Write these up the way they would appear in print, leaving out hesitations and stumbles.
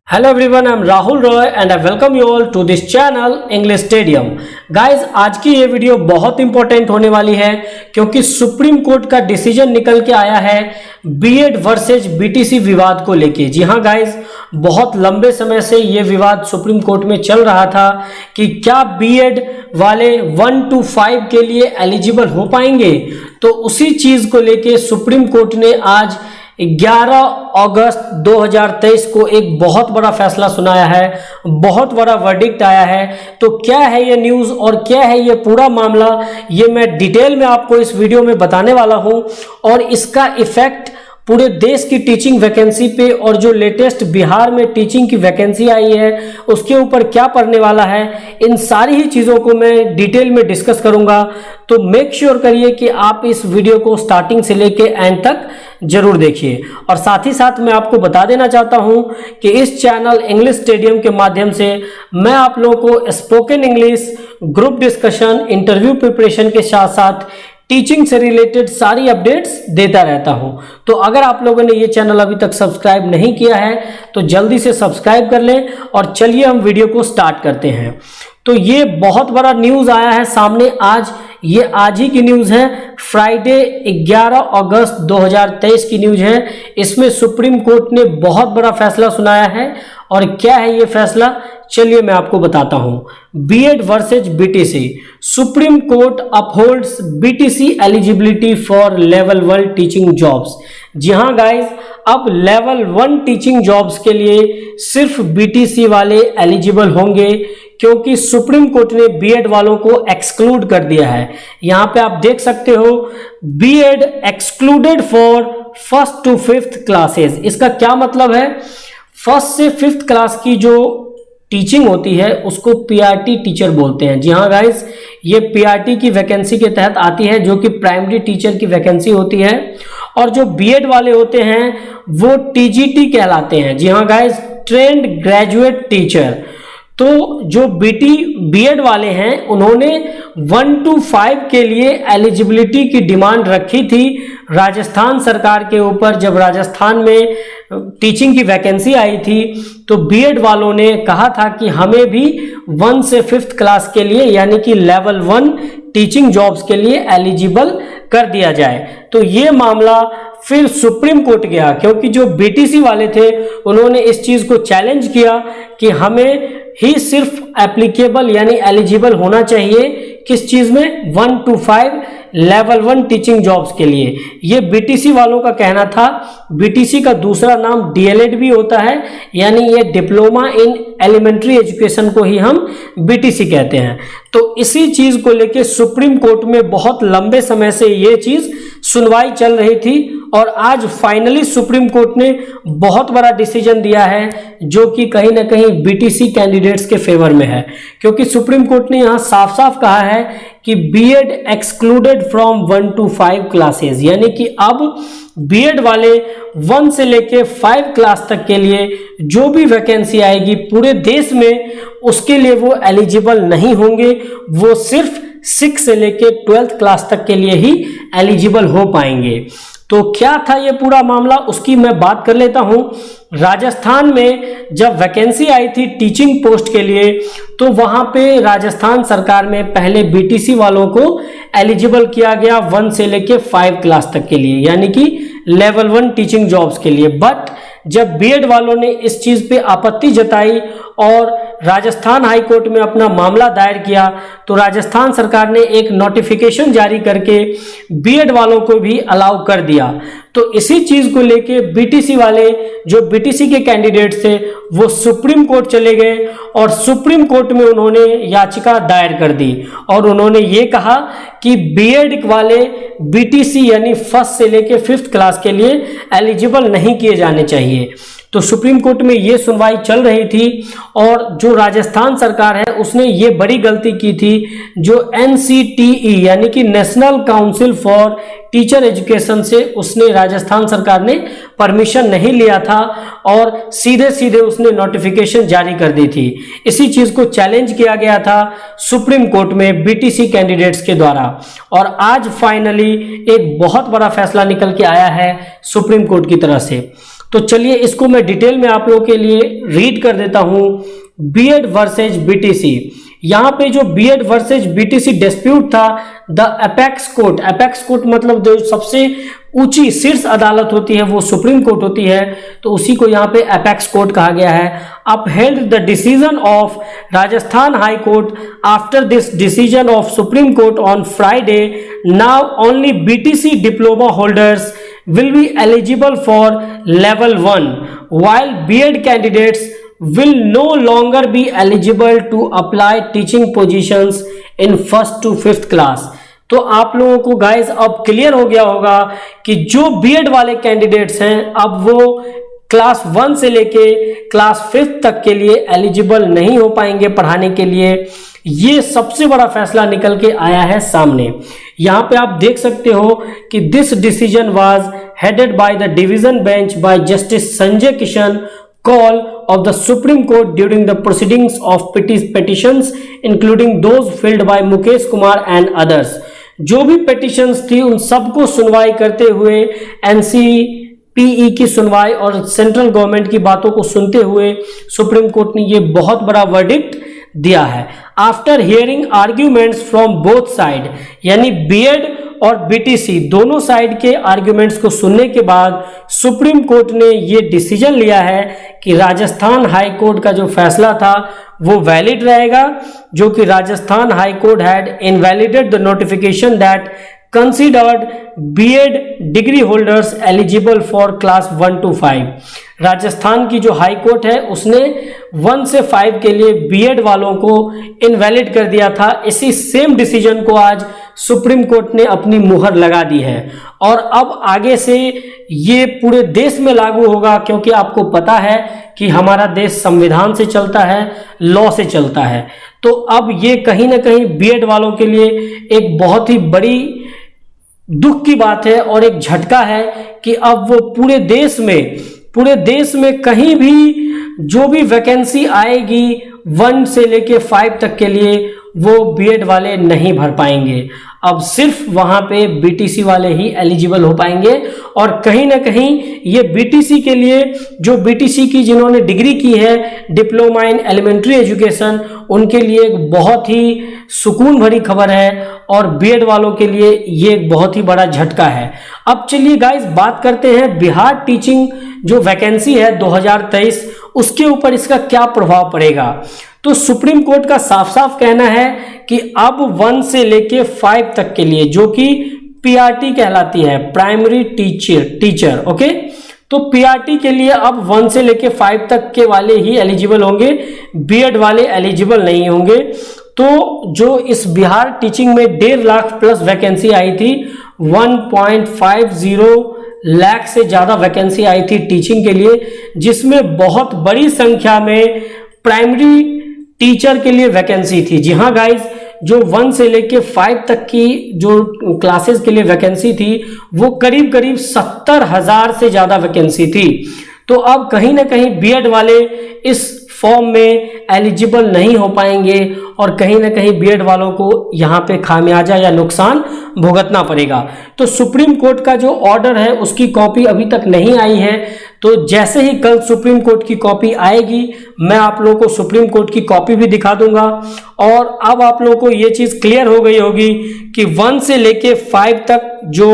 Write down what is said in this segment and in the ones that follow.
Hello everyone, I am Rahul Roy and I welcome you all to this channel English stadium. Guys, आज की ये video बहुत important होने वाली है क्योंकि सुप्रीम कोर्ट का डिसीजन निकल के आया है बीएड वर्सेज बीटीसी विवाद को लेके। जी हाँ गाइस, बहुत लंबे समय से ये विवाद सुप्रीम कोर्ट में चल रहा था कि क्या बीएड वाले 1 to 5 के लिए एलिजिबल हो पाएंगे। तो उसी चीज को लेके सुप्रीम कोर्ट ने आज 11 अगस्त 2023 को एक बहुत बड़ा फैसला सुनाया है, बहुत बड़ा वर्डिक्ट आया है। तो क्या है ये न्यूज़ और क्या है ये पूरा मामला, ये मैं डिटेल में आपको इस वीडियो में बताने वाला हूं। और इसका इफेक्ट पूरे देश की टीचिंग वैकेंसी पे और जो लेटेस्ट बिहार में टीचिंग की वैकेंसी आई है उसके ऊपर क्या पड़ने वाला है, इन सारी ही चीज़ों को मैं डिटेल में डिस्कस करूंगा। तो मेक श्योर करिए कि आप इस वीडियो को स्टार्टिंग से लेके एंड तक जरूर देखिए। और साथ ही साथ मैं आपको बता देना चाहता हूं कि इस चैनल इंग्लिश स्टेडियम के माध्यम से मैं आप लोगों को spoken English, group discussion, interview preparation के साथ साथ टीचिंग से रिलेटेड सारी अपडेट्स देता रहता हूं। तो अगर आप लोगों ने ये चैनल अभी तक सब्सक्राइब नहीं किया है तो जल्दी से सब्सक्राइब कर लें और चलिए हम वीडियो को स्टार्ट करते हैं। तो ये बहुत बड़ा न्यूज़ आया है सामने आज, ये आज ही की न्यूज़ है, फ्राइडे 11 अगस्त 2023 की न्यूज़ है। इसमें सुप्रीम कोर्ट ने बहुत बड़ा फैसला सुनाया है। और क्या है ये फैसला, चलिए मैं आपको बताता हूं। BEd versus BTC, supreme court upholds BTC eligibility for level 1 teaching jobs. जी हाँ गाइस, अब लेवल 1 टीचिंग जॉब्स के लिए सिर्फ बीटीसी वाले एलिजिबल होंगे क्योंकि सुप्रीम कोर्ट ने बीएड वालों को एक्सक्लूड कर दिया है। यहां पे आप देख सकते हो, B Ed excluded for 1st to 5th classes. इसका क्या मतलब है, 1st से 5th क्लास की जो टीचिंग होती है उसको पीआरटी टीचर बोलते हैं। जी हाँ गाइस, ये पीआरटी की वैकेंसी के तहत आती है जो कि प्राइमरी टीचर की वैकेंसी होती है। और जो बीएड वाले होते हैं वो टीजीटी कहलाते हैं। जी हाँ गाइस, ट्रेंड ग्रेजुएट टीचर। तो जो बीएड वाले हैं उन्होंने 1 to 5 के लिए एलिजिबिलिटी की डिमांड रखी थी राजस्थान सरकार के ऊपर। जब राजस्थान में टीचिंग की वैकेंसी आई थी तो बीएड वालों ने कहा था कि हमें भी 1 से 5th क्लास के लिए यानी कि लेवल 1 टीचिंग जॉब्स के लिए एलिजिबल कर दिया जाए। तो ये मामला फिर सुप्रीम कोर्ट गया क्योंकि जो बीटीसी वाले थे उन्होंने इस चीज को चैलेंज किया कि हमें ही सिर्फ एप्लीकेबल यानी एलिजिबल होना चाहिए किस चीज में, 1 to 5 लेवल 1 टीचिंग जॉब्स के लिए। ये बीटीसी वालों का कहना था। बीटीसी का दूसरा नाम डीएलएड भी होता है, यानी ये डिप्लोमा इन एलिमेंट्री एजुकेशन को ही हम बीटीसी कहते हैं। तो इसी चीज को लेके सुप्रीम कोर्ट में बहुत लंबे समय से ये चीज सुनवाई चल रही थी और आज फाइनली सुप्रीम कोर्ट ने बहुत बड़ा डिसीजन दिया है जो कि कहीं ना कहीं बीटीसी कैंडिडेट्स के फेवर में है। क्योंकि सुप्रीम कोर्ट ने यहां साफ साफ कहा है कि B Ed excluded from 1 to 5 classes, यानी कि अब बीएड वाले 1 से लेके 5 क्लास तक के लिए जो भी वैकेंसी आएगी पूरे देश में उसके लिए वो एलिजिबल नहीं होंगे। वो सिर्फ 6 से लेके 12th क्लास तक के लिए ही एलिजिबल हो पाएंगे। तो क्या था ये पूरा मामला, उसकी मैं बात कर लेता हूं। राजस्थान में जब वैकेंसी आई थी टीचिंग पोस्ट के लिए तो वहां पे राजस्थान सरकार में पहले बीटीसी वालों को एलिजिबल किया गया 1 से लेके 5 क्लास तक के लिए, यानी कि लेवल 1 टीचिंग जॉब्स के लिए। बट जब बीएड वालों ने इस चीज पे आपत्ति जताई और राजस्थान हाई कोर्ट में अपना मामला दायर किया तो राजस्थान सरकार ने एक नोटिफिकेशन जारी करके बीएड वालों को भी अलाउ कर दिया। तो इसी चीज को लेके बीटीसी वाले जो बीटीसी के कैंडिडेट थे वो सुप्रीम कोर्ट चले गए और सुप्रीम कोर्ट में उन्होंने याचिका दायर कर दी और उन्होंने ये कहा कि बीएड वाले बीटीसी यानी 1st से लेके 5th क्लास के लिए एलिजिबल नहीं किए जाने चाहिए। तो सुप्रीम कोर्ट में ये सुनवाई चल रही थी और जो राजस्थान सरकार है उसने ये बड़ी गलती की थी। जो एनसीटीई यानी कि national council for teacher education से उसने राजस्थान सरकार ने परमिशन नहीं लिया था और सीधे सीधे उसने नोटिफिकेशन जारी कर दी थी। इसी चीज को चैलेंज किया गया था सुप्रीम कोर्ट में बीटीसी कैंडिडेट्स के द्वारा और आज फाइनली एक बहुत बड़ा फैसला निकल के आया है सुप्रीम कोर्ट की तरफ से। तो चलिए इसको मैं डिटेल में आप लोगों के लिए रीड कर देता हूं। बीएड वर्सेज बीटीसी, यहाँ पे जो बीएड वर्सेज बीटीसी डिस्प्यूट था, द अपेक्स कोर्ट मतलब जो सबसे ऊंची शीर्ष अदालत होती है वो सुप्रीम कोर्ट होती है, तो उसी को यहाँ पे अपेक्स कोर्ट कहा गया है। Upheld the decision of Rajasthan high court after this decision of supreme court on Friday, now only BTC diploma holders will be eligible for level 1 while BEd candidates will no longer be eligible to apply teaching positions in 1st to 5th class। तो आप लोगों को guys अब clear हो गया होगा कि जो बीएड वाले कैंडिडेट्स हैं अब वो क्लास 1 से लेके क्लास 5th तक के लिए एलिजिबल नहीं हो पाएंगे पढ़ाने के लिए। ये सबसे बड़ा फैसला निकल के आया है सामने। यहां पे आप देख सकते हो कि this decision was headed by the division bench bye justice Sanjay Kishan call of the supreme court during the proceedings of petitions including those filled by Mukesh Kumar and others. जो भी पिटिशंस थी उन सबको सुनवाई करते हुए एनसीपीई की सुनवाई और सेंट्रल गवर्नमेंट की बातों को सुनते हुए सुप्रीम कोर्ट ने ये बहुत बड़ा वर्डिक्ट दिया है। After hearing arguments from both side, यानी बीएड और बीटीसी दोनों साइड के आर्ग्यूमेंट्स को सुनने के बाद सुप्रीम कोर्ट ने ये डिसीजन लिया है कि राजस्थान हाई कोर्ट का जो फैसला था वो वैलिड रहेगा, जो कि Rajasthan high court had invalidated the notification that considered BEd degree holders eligible for class 1 to 5। Rajasthan की जो हाई कोर्ट है उसने 1 से 5 के लिए बीएड वालों को इनवैलिड कर दिया था। इसी सेम डिसीजन को आज सुप्रीम कोर्ट ने अपनी मुहर लगा दी है और अब आगे से ये पूरे देश में लागू होगा, क्योंकि आपको पता है कि हमारा देश संविधान से चलता है, लॉ से चलता है। तो अब ये कहीं ना कहीं बीएड वालों के लिए एक बहुत ही बड़ी दुख की बात है और एक झटका है कि अब वो पूरे देश में कहीं भी जो भी वैकेंसी आएगी 1 से लेके 5 तक के लिए वो बीएड वाले नहीं भर पाएंगे। अब सिर्फ वहां पे बीटीसी वाले ही एलिजिबल हो पाएंगे और कहीं ना कहीं ये बीटीसी के लिए, जो बीटीसी की जिन्होंने डिग्री की है डिप्लोमा इन एलिमेंट्री एजुकेशन, उनके लिए एक बहुत ही सुकून भरी खबर है और बीएड वालों के लिए ये एक बहुत ही बड़ा झटका है। अब चलिए गाइस बात करते हैं बिहार टीचिंग जो वैकेंसी है 2023, उसके ऊपर इसका क्या प्रभाव पड़ेगा। तो सुप्रीम कोर्ट का साफ साफ कहना है कि अब 1 से लेके 5 तक के लिए, जो कि पीआरटी कहलाती है, प्राइमरी टीचर ओके, तो पीआरटी के लिए अब 1 से लेके 5 तक के वाले ही एलिजिबल होंगे, बीएड वाले एलिजिबल नहीं होंगे। तो जो इस बिहार टीचिंग में 1.5 लाख प्लस वैकेंसी आई थी, 1.50 लाख से ज्यादा वैकेंसी आई थी टीचिंग के लिए, जिसमें बहुत बड़ी संख्या में प्राइमरी टीचर के लिए वैकेंसी थी। जी हाँ गाइज, जो 1 से लेके 5 तक की जो क्लासेस के लिए वैकेंसी थी वो करीब 70,000 से ज्यादा वैकेंसी थी। तो अब कहीं ना कहीं बीएड वाले इस फॉर्म में एलिजिबल नहीं हो पाएंगे और कहीं ना कहीं बीएड वालों को यहाँ पे खामियाजा या नुकसान भुगतना पड़ेगा। तो सुप्रीम कोर्ट का जो ऑर्डर है उसकी कॉपी अभी तक नहीं आई है, तो जैसे ही कल सुप्रीम कोर्ट की कॉपी आएगी मैं आप लोगों को सुप्रीम कोर्ट की कॉपी भी दिखा दूंगा। और अब आप लोगों को ये चीज क्लियर हो गई होगी कि 1 से लेके 5 तक जो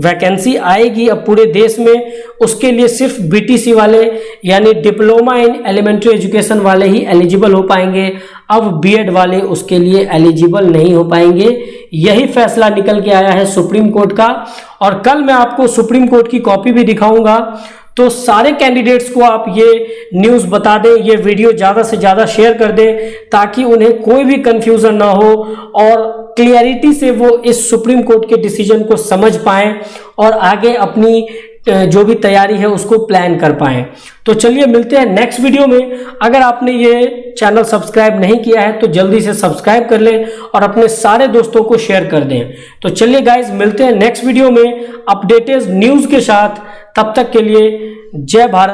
वैकेंसी आएगी अब पूरे देश में, उसके लिए सिर्फ बीटीसी वाले यानी डिप्लोमा इन एलिमेंट्री एजुकेशन वाले ही एलिजिबल हो पाएंगे। अब बीएड वाले उसके लिए एलिजिबल नहीं हो पाएंगे। यही फैसला निकल के आया है सुप्रीम कोर्ट का और कल मैं आपको सुप्रीम कोर्ट की कॉपी भी दिखाऊंगा। तो सारे कैंडिडेट्स को आप ये न्यूज़ बता दें, ये वीडियो ज़्यादा से ज़्यादा शेयर कर दें ताकि उन्हें कोई भी कंफ्यूजन ना हो और क्लियरिटी से वो इस सुप्रीम कोर्ट के डिसीजन को समझ पाएं और आगे अपनी जो भी तैयारी है उसको प्लान कर पाएं। तो चलिए मिलते हैं नेक्स्ट वीडियो में। अगर आपने ये चैनल सब्सक्राइब नहीं किया है तो जल्दी से सब्सक्राइब कर लें और अपने सारे दोस्तों को शेयर कर दें। तो चलिए गाइज मिलते हैं नेक्स्ट वीडियो में अपडेटेड न्यूज़ के साथ। तब तक के लिए जय भारत।